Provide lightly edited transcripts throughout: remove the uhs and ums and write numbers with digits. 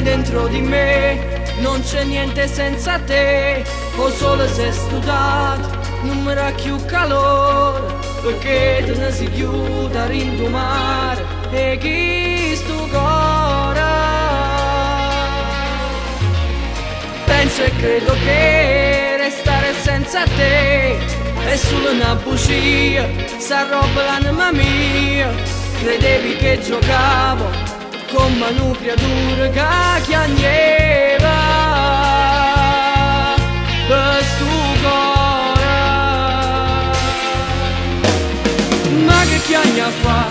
dentro di me non c'è niente senza te, o solo se studiato non mi dà più calore, perché te ne si chiude a rindomare e chi sto cuore. Penso e credo che restare senza te è solo una bugia, sta roba l'anima mia. Credevi che giocavo con manu creature che chiagneva per sto cuore. Ma che chiagna fa?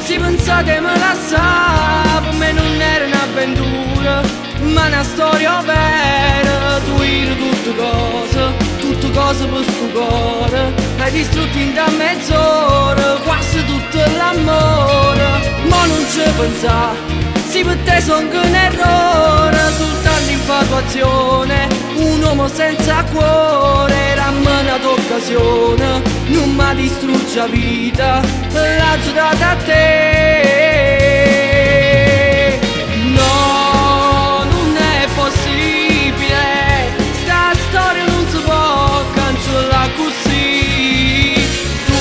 Si pensate me la sa, per me non era un'avventura, ma una storia vera. Tu eri tutte cose per sto cuore, hai distrutto in da mezz'ora quasi tutto l'amore. Ma non ci pensa, sì per te son che un errore, soltanto infatuazione, un uomo senza cuore. Rammena d'occasione, non mi distrugge la vita, l'ha giurata a te. No, non è possibile, sta storia non si può cancellare così. Tu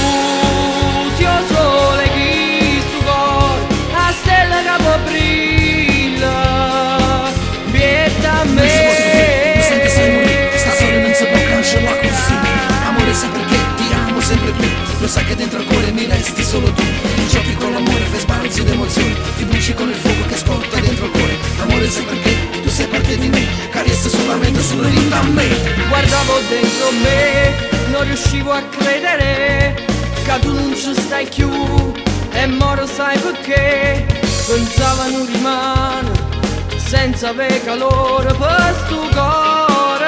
sei il sole che sto cuore, la stella che può brilla, vieta a me. Mi senti sai morire, sta storia non si può cancellare così. Amore sai perché ti amo sempre più, lo sai che dentro al cuore mi resti solo tu. Giochi con l'amore, fai sbalzi d'emozioni, ti bruci con il fuoco che scotta dentro il cuore. Amore sai perché tu sei parte di me, carezza solamente sulla linda a me. Guardavo dentro me, non riuscivo a credere che tu non ci stai più, e moro sai perché pensava non rimane senza avere calore per sto cuore.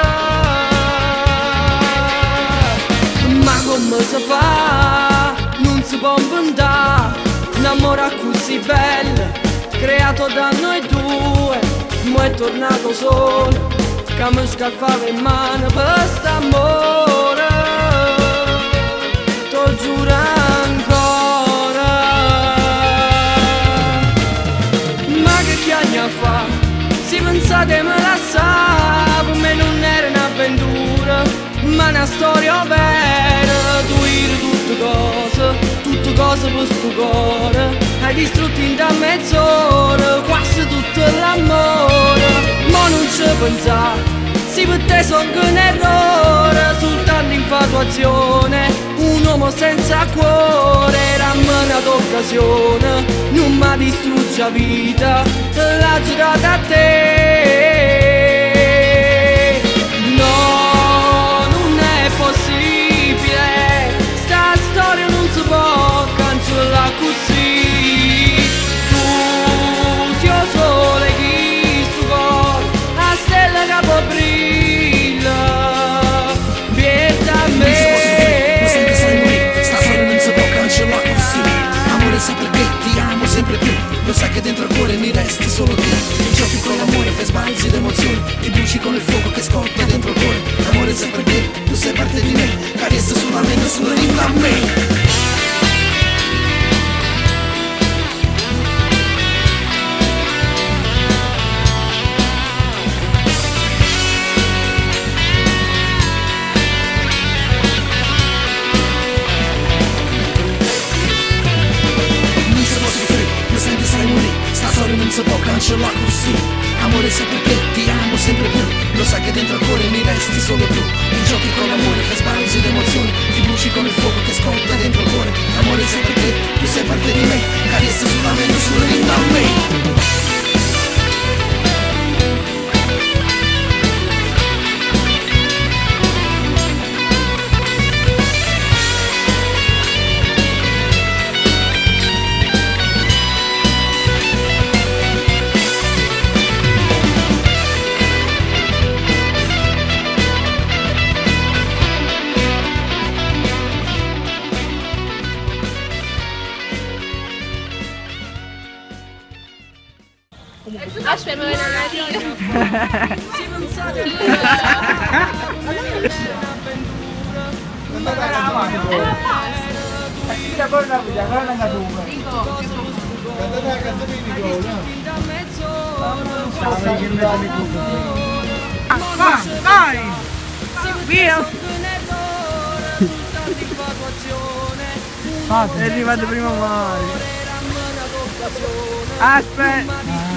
Ma come si fa? Non si può inventare un amore così bello, creato da noi due. Ma è tornato solo, che mi scalfava in mano per st'amore. T'ho giuro ancora. Ma che chiagna fa? Si pensate me la sa, per me non era un'avventura, ma una storia vera. Tu eri tutte cose per sto cuore, hai distrutto in da mezz'ora quasi tutto l'amore. Ma non ci pensa, sì per te son che un errore, soltanto infatuazione, un uomo senza cuore. Rammena d'occasione, non mi distrugge la vita, l'ha giurata a te. No, non è possibile, sta storia non si può cancellare così. Tu sei il sole che sto cuore, la stella che può brilla, vieta a me. Mi senti sai morire, sta storia non si può cancellare così. Amore sai perché ti amo sempre più, lo sai che dentro al cuore mi resti solo tu. Giochi con l'amore, fai sbalzi d'emozioni, ti bruci con il fuoco che scotta dentro il cuore. Amore sai perché tu sei parte di me, carezza solamente sulla linda a me. Non si può cancellare così. Amore sai perché ti amo sempre più, lo sai che dentro al cuore mi resti solo tu. Giochi con l'amore, fai sbalzi d'emozioni, ti bruci con il fuoco che scotta dentro il cuore. Amore sai perché tu sei parte di me, carezza solamente sulla linda a me. Aspetta, la radio. Si pensate Cantare la canzone di Nicola. Vai! Via! È arrivato prima Mario. Aspetta!